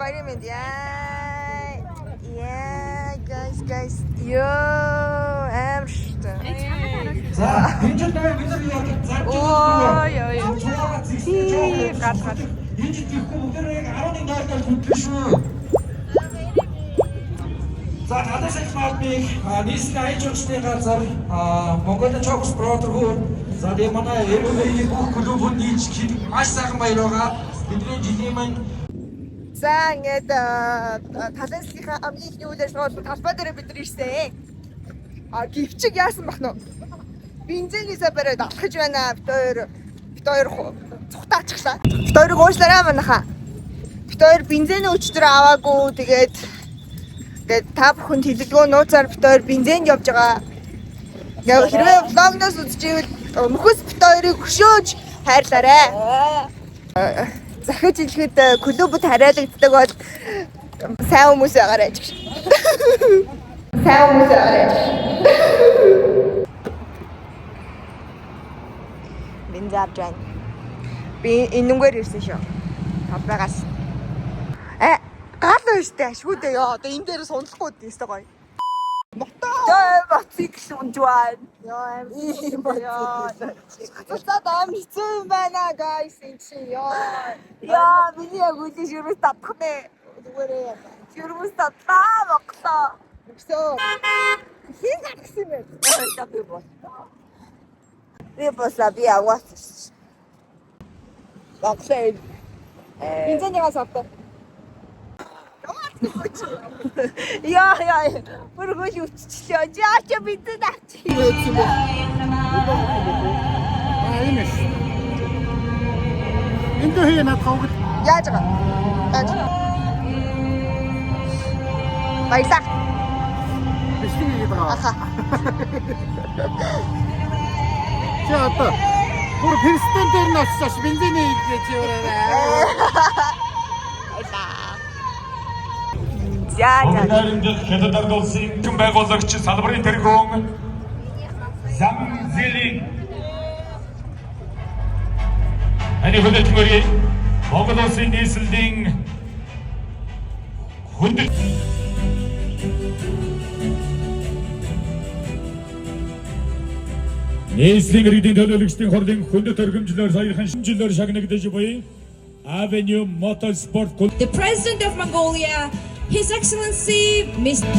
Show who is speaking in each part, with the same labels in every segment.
Speaker 1: Vitamin. Yeah, guys. Yo, амарштай.
Speaker 2: За, энэ ч бид нар яг
Speaker 1: гал.
Speaker 2: Энд ихэхгүй бүгдээ 11 доор хүндлээ шүү. За, надад их маадмиг нийслэлийн аяж ухсны газар Mongolia Chocos Brotherhood за тийм манай MMA бүх клубүүд нийж маш сайхан баяр байгаа. Бидний жилийн маань
Speaker 1: За ингээд талентсийнхаа хамгийн ихний үйл ажиллагаа талбай дээр бид нар ирсэн. Гівчиг яасан бах нь? Бензинээсээ бариад алхаж байна. Бид хоёр цухтаачихлаа. Бид хоёрыг уушлаарай манайхаа. Бид хоёр бензинээ өчтөр аваагүй. Тэгээд та бүхэнд хэлэлгөө нууцаар бид хоёр бензинд явж байгаа. Яг хэрвээ влогноос үзчихвэл мөхөс бид хоёрыг хөшөөж хайрлаарай. Захиж хэлэхэд клубд хараалагддаг бол сайн хүмүүс байгаарай гэж. Сайн хүмүүс байгаарай. Бензап жан. Би энэнгээр ирсэн шүү. Тавбагаас. Гал өштэй шүүдээ ёо. Одоо энэ дээр сунлахгүй дээ гоё. Мотоцикл унжваа. Яа ийм боёо. Цацаад ам хэцүү юм байна guys энэ чи ёо. Яа миний яг үгүй шүрмэс татах нэ. Зүгээрээ яа. Шүрмэс татлаа боглоо. Өсөө. Хин гарсан юм бэ? Би босла би аваад. Багсаа. Бензинээс авдаг. Яа. Бүргөл үтчихлээ. Жаач бензин авч.
Speaker 2: Инэш. Энд хий над хавг.
Speaker 1: Яаж байгаа? Баярлаа.
Speaker 2: Бишний байгаа.
Speaker 1: Аха.
Speaker 2: Чи одоо бүр перстентээр нь очиж бензиний хийж яваарай.
Speaker 3: Өнөөдөр Хятад ард улсын хүн байгуулагч салбарын тэргүүн Зам Зэлийн Ани хөдөлмөрийн Монгол улсын нийслэлийн хүндэт нийслэлийн иргэдийн төлөөлөгчдийн хурлын хүндэт өргөмжлөөр саяхан шинжилгээр шагнагдаж буй Avenue Motorsport Club.
Speaker 4: The President of Mongolia, His Excellency Mr.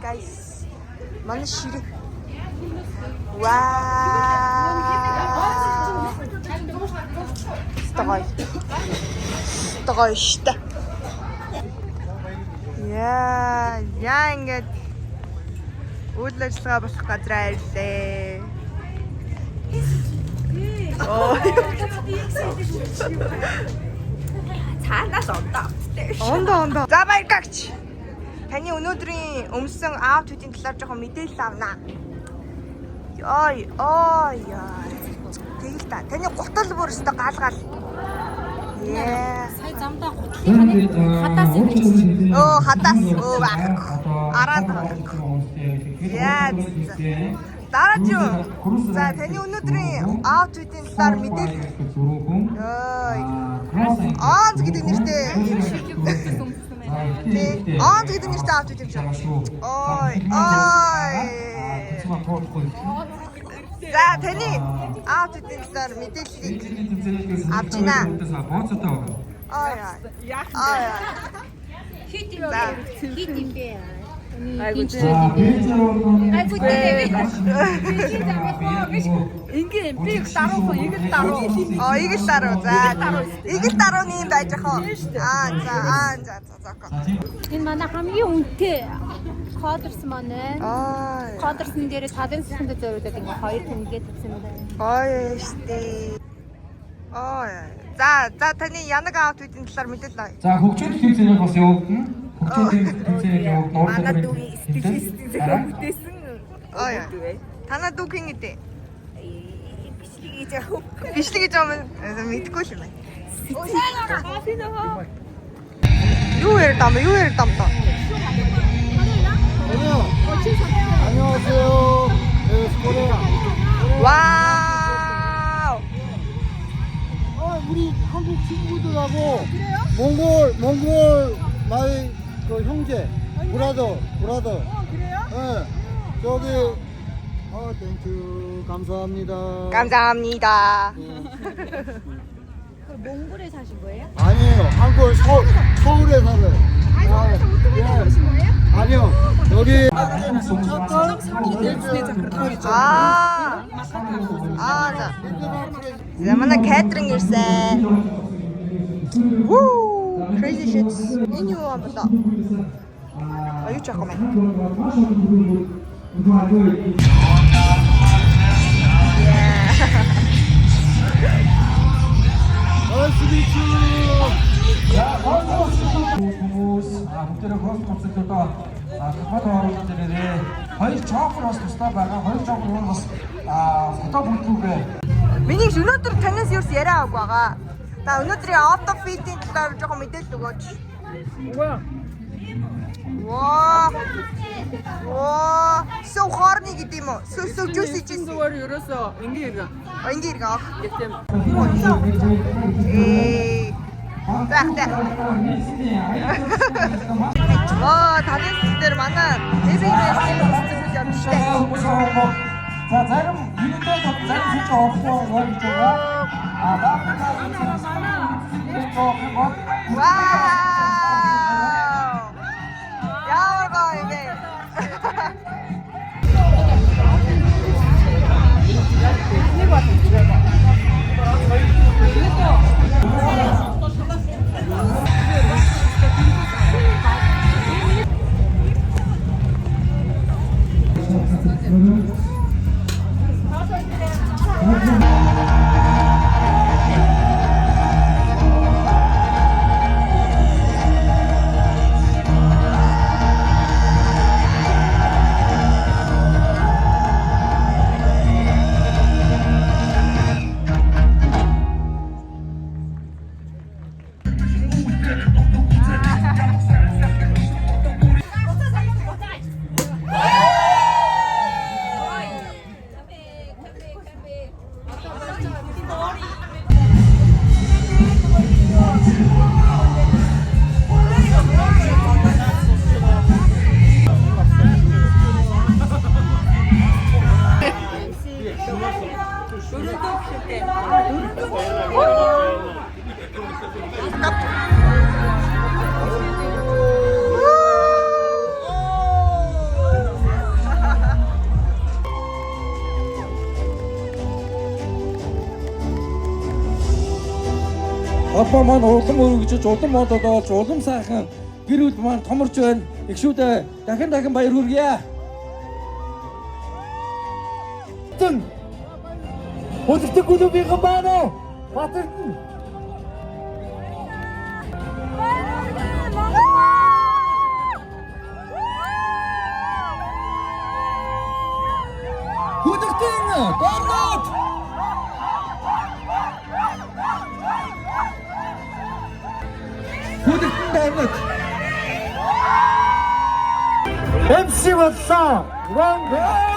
Speaker 1: Guys. Манай ширээ. Вау. Стой штэ. Яа, ингээд үйл ажиллагаа болох газраа ирлээ. Цаанаас ондоо. За баяргаач. Таны өнөөдрийн өмсөн аутфитийн талаар жоохон мэдээлэл авнаа. Яа. Тэгэл та. Таны гутал бүр өстө гаалгаал. Яа.
Speaker 4: Сая замдаа хатаас ирсэн.
Speaker 1: Хатаас. Араад. Яа. Дараач юу? За таны өнөөдрийн аутфитийн талаар мэдээлэл. Онц гэдэг нэртэй. Онц гэдэг нэртэй аутфит юм шүү. Ой. За таны аутфитийн талаар мэдээллийг авч гинэ.
Speaker 4: Хит юм бэ? Хит юм бэ?
Speaker 1: Айгуу
Speaker 2: За бэлэн
Speaker 4: Айгуу дээ.
Speaker 1: Ингийн би даруух игэл даруу. Игэл даруу. За игэл дарууны юм байж хаа. За.
Speaker 5: Энэ манай хамгийн үнэтэй кодерс маань байна. Кодерсн дээр талын системд зориулаад ингээ хоёр тэнгээд тавьсан юм байна.
Speaker 1: Гоё штэ. За таны янаг аутуудын талаар мэдээлэл авъя.
Speaker 2: За хөгжөөд хэлцээрээ бас явагдана. Хөгжөөд хэлцээрээ явагдана.
Speaker 1: Манай дүүгийн стилистик зохион бүтээсэн. Танаа дүүгийн гэдэг. Бичлэг гэж юм мэдгүй л юм байна. Юу ярь дам та.
Speaker 6: 안녕하세요. 에스코레아.
Speaker 1: 와우.
Speaker 6: 우리 한국 친구들하고 몽골 나의 그 형제 브라더.
Speaker 1: 그래요?
Speaker 6: 예. 저기 땡큐 감사합니다.
Speaker 1: 감사합니다.
Speaker 5: 몽골에 사신 거예요?
Speaker 6: 아니에요. 한국 서울에 살아요. 아니요. 여기
Speaker 1: 자. Замана кэтринг ирсэн. Woo! Crazy shit. Энэ юу юм бэ? Аюу чах юм.
Speaker 2: бүгдээрээ хоол цуцад одоо фото оруулаад ирээрээ. Хоёр чокер бас тусдаа байгаа. Хоёр чокер нь бас фото бүтгүүгээ.
Speaker 1: Миний өнөөдөр танаас юус яриа авах байгаа. Та өнөөдрийн автофитийн талаар жоохон мэдээлэл өгөөч. Ваа. So horny гэдэг юм уу? So juicy juicy.
Speaker 7: ерөөсөө ингээ иргэн.
Speaker 1: Ингээ иргэн.
Speaker 7: Гэвтем.
Speaker 1: Талын дээр манай SBS үзэж явж штэ.
Speaker 2: За зарим юутай зарим ч охгүй болж байгаа.
Speaker 1: Вау! Ямар гоё юм бэ?
Speaker 2: Апа маань улам өргөжөж улам одоолж улам сайхан гэр бүл маань томорч байна. Игшүүдээ дахин баяр хүргье.
Speaker 6: 어떻게 구두비가 많어? 받은 구독자는 다운로드. 구독자 다운로드. MC 왔어. 왕.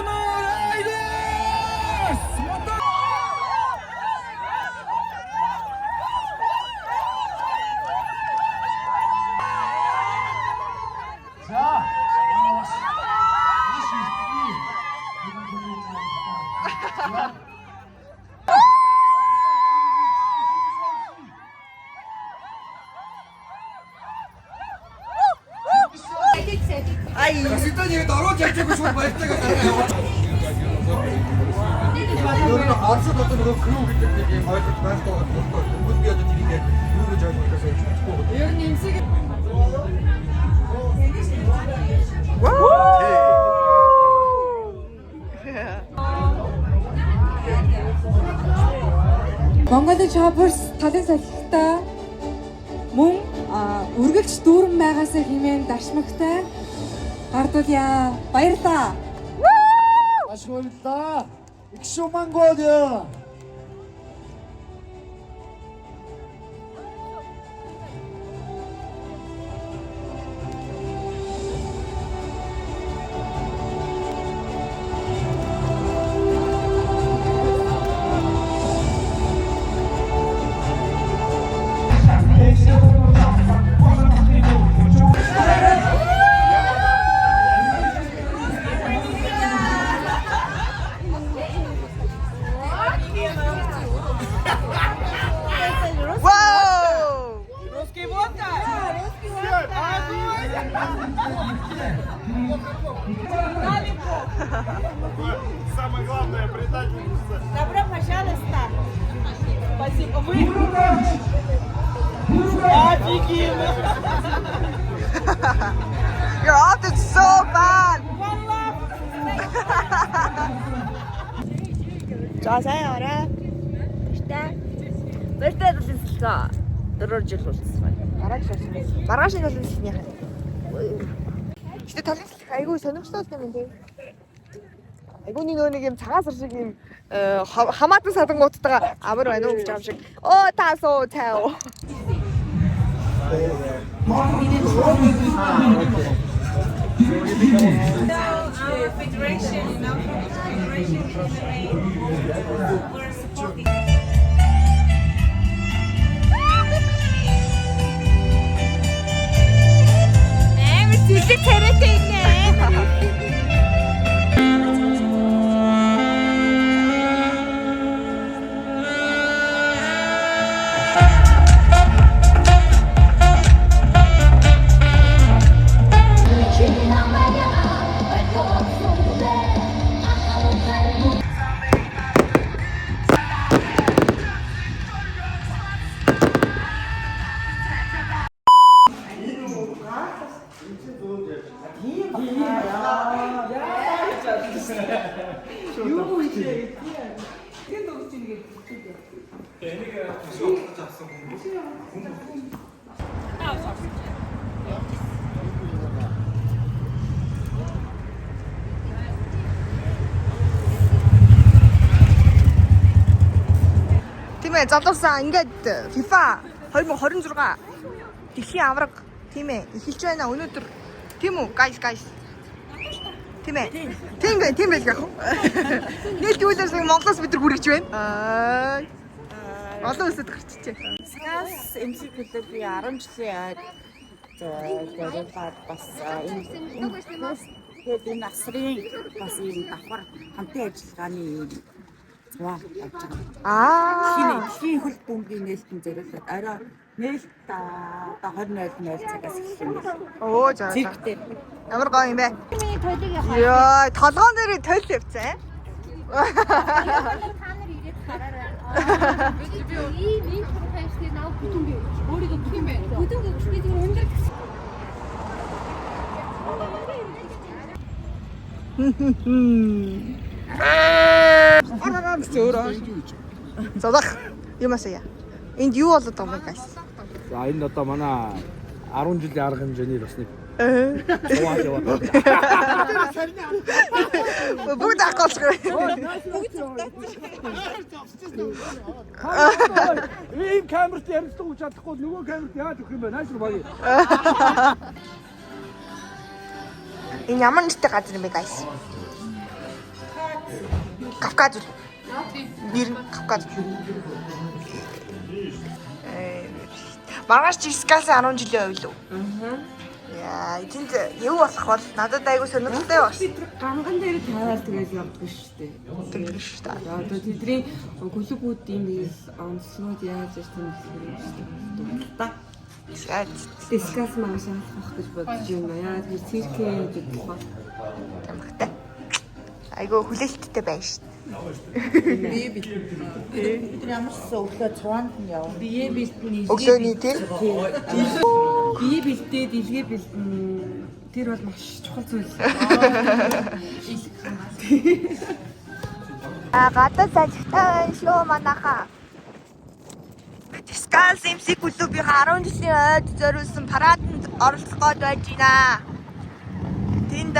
Speaker 1: Ай.
Speaker 6: Хэдэн яг дөрөв явчихгүй шууд баяртайгаа яваа. Өөр нь орсод одоо нөгөө crew гэдэг нэг юм ойлголт байхгүй байна. Бүгд би одоо тэрийг юу гэж ойлгохоос хэлчихгүй.
Speaker 1: Ер нь эмсэг.
Speaker 7: Mongolia Choppers талын салхитай мөн үргэлж дүүрэн байгаасаа хэмээн дашмагтай гардуулъя. Баярлалаа.
Speaker 6: Маш баярлалаа. Икшу Mongolia.
Speaker 1: Вау!
Speaker 8: Самое главное, предательница.
Speaker 9: Добро пожалуйста. Спасибо. Вы офигенно.
Speaker 1: Your outfit is so bad. За сайн орой.
Speaker 9: Бэртээ төлөвлөлөө. 4 жил болсон.
Speaker 1: Маргааш нь төлөвлөснийх. Гэтэ талын айгүй сонирхолтой юм тийм. Айгүй нэг юм цагаан сар шиг юм хамаатан садангуудтайгаа амар байна уу гэж юм шиг. Оо таасоо таа.
Speaker 4: Federation, you know, Federation we're supporting.
Speaker 5: Зүлэг царайтай инэ.
Speaker 1: Тийм ээ, залуусаа ингээд FIFA 2026 дэлхийн авраг тийм ээ эхэлж байна өнөөдөр. Тийм үү, guys. Тийм ээ. Тийм байл гэх юм. Нийлдүүлээс Монголоос бид нар хүрэж байна. Олон улсад гарчижээ.
Speaker 9: Сагаас эмсэг хэлээ би 10 жилийн тэгээд бас энэ насрын бас ийм давхар хамтын ажиллагааны зураг авч байгаа. Дэлхийн хөл бөмбөгийн нээлтэн зориулаад орой нээлт одоо 20:00 цагаас эхлэх юм байна.
Speaker 1: Оо за.
Speaker 9: Зэрэгтэй.
Speaker 1: Ямар гоё юм бэ?
Speaker 5: Миний тойлог яхаа.
Speaker 1: Йоо, толгоон дээр тойл явцсан.
Speaker 5: Та нар ирээд хараарай. Би хайртай наа бүтэнгээ. Өөрийгөө бүтэнгээ би тэр өндөр Задах юмасаа. Энд юу болоод байгаа юм бэ?
Speaker 6: За энэ одоо манай 10 жилийн арга хэмжээний бас нэг
Speaker 1: бүгд ахгалцгаа.
Speaker 6: ийм камерт ярилцлага хийж чадахгүй нөгөө камерт яаж өгөх юм бэ? Нааш руу багий.
Speaker 1: Энэ ямар нэртэй газар юм бэ, guys? Кавказ. Нэр нь Кавказ. Маргааш Жискаас 10 жилийн хувь лөө. Яа, энд юу болох бол надад айгүй сонирхолтой байна.
Speaker 10: Ганган дээр тавиал тэгээд явдаг шүү дээ.
Speaker 1: Тэгэх шүү дээ.
Speaker 10: За одоо тэдний клубүүдийн нэг онцлогуд яаж ирсэн юм бэ? Дискас маш анхах гэж бодож байна. Яа тэр циркээ гэдэг бол
Speaker 1: Ямагтай. Айгу хүлээлттэй байна шүү.
Speaker 9: Бие бид ямар ч өглөө цаанд нь яв.
Speaker 10: бие бэлтэн
Speaker 1: Өглөөний тийм.
Speaker 10: бие бэлтээд илгээ бэлтэн тэр бол маш чухал зүйл.
Speaker 1: Гадаад ажиллагаа шүү манайхаа. Дискас MC клубийн 10 жилийн ойд зориулсан параданд оролцох гээд байж байна. Тэнд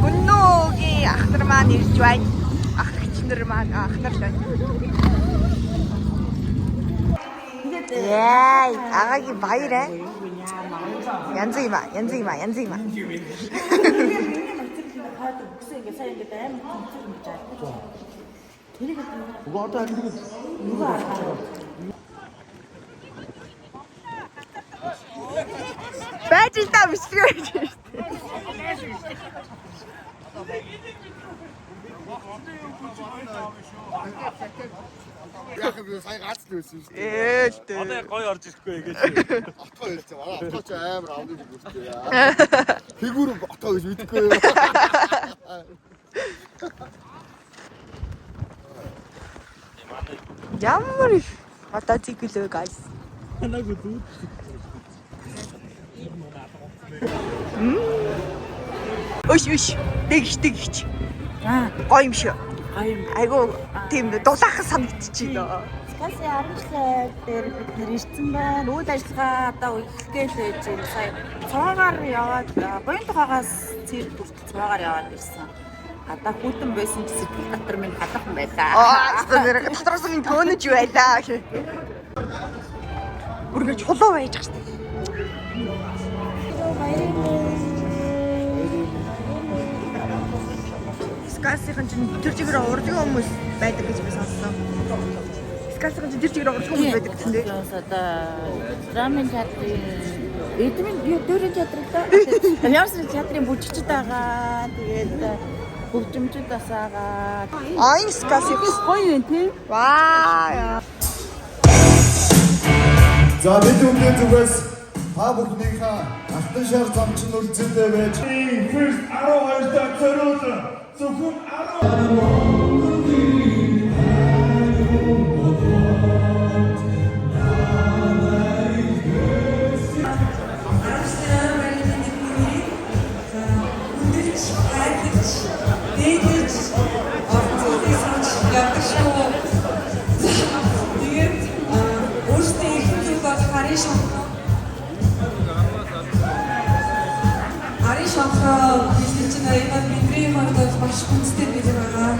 Speaker 1: хүннөөгийн ах нар маань ирж байна. Ах нар маань ах нар байна. Яй, агагийн баяр аа. Янз юм аа. Байж таа биш.
Speaker 6: Яг би сая гац дээсэн шүү дээ.
Speaker 1: Ээлтэй.
Speaker 8: Одоо гоё орж ирэхгүй гэж.
Speaker 6: Отоо хэлж байгаа. Отоо ч амар авдаг юм шүү дээ. Фигүр отоо гэж мэдгүй.
Speaker 1: Ямар их мотоциклөө guys. Өш тэгч. Гоё юм шүү. Айгу тийм дулаахан санагдчихээн.
Speaker 9: Скасын 10 жилийн дээр бид нэр ирсэн байна. Үйл ажиллагаа одоо эхлэхгээл байж байна. Сая цуваагаар яваад буян тухайгаас цэрэг бүрт цуваагаар яваад ирсэн. Гадаа хүйтэн байсан ч сэтгэл дотор минь хадахсан байлаа.
Speaker 1: Тэр дотроос нь төөнөж байлаа. Үргэлж хулуу байж байгаа шүү. Скасийн чинь тэр чигээр урдгийн хүмүүс байдаг гэж би сонссон. Скасийн чинь тэр чигээр урдгийн хүмүүс байдаг гэсэн дээ.
Speaker 9: Одоо драмын театрын эдмийн дөрөв театртай. Ямарсан театрын бүжигчд байгаа. Тэгээд хөгжимчд бас байгаа.
Speaker 1: Айн скасийн
Speaker 9: Гоё юм тий.
Speaker 1: Ваа.
Speaker 6: За бид өнөөдөр зүгээс та бүхнийхээ алтан шар замчин үлцэндээ байж
Speaker 3: First 12 дахь зориулсан зөвхөн
Speaker 4: 10 шанхаа бизнес чинь аяа бидний хувьд маш хүндэтэй билээ байгаа.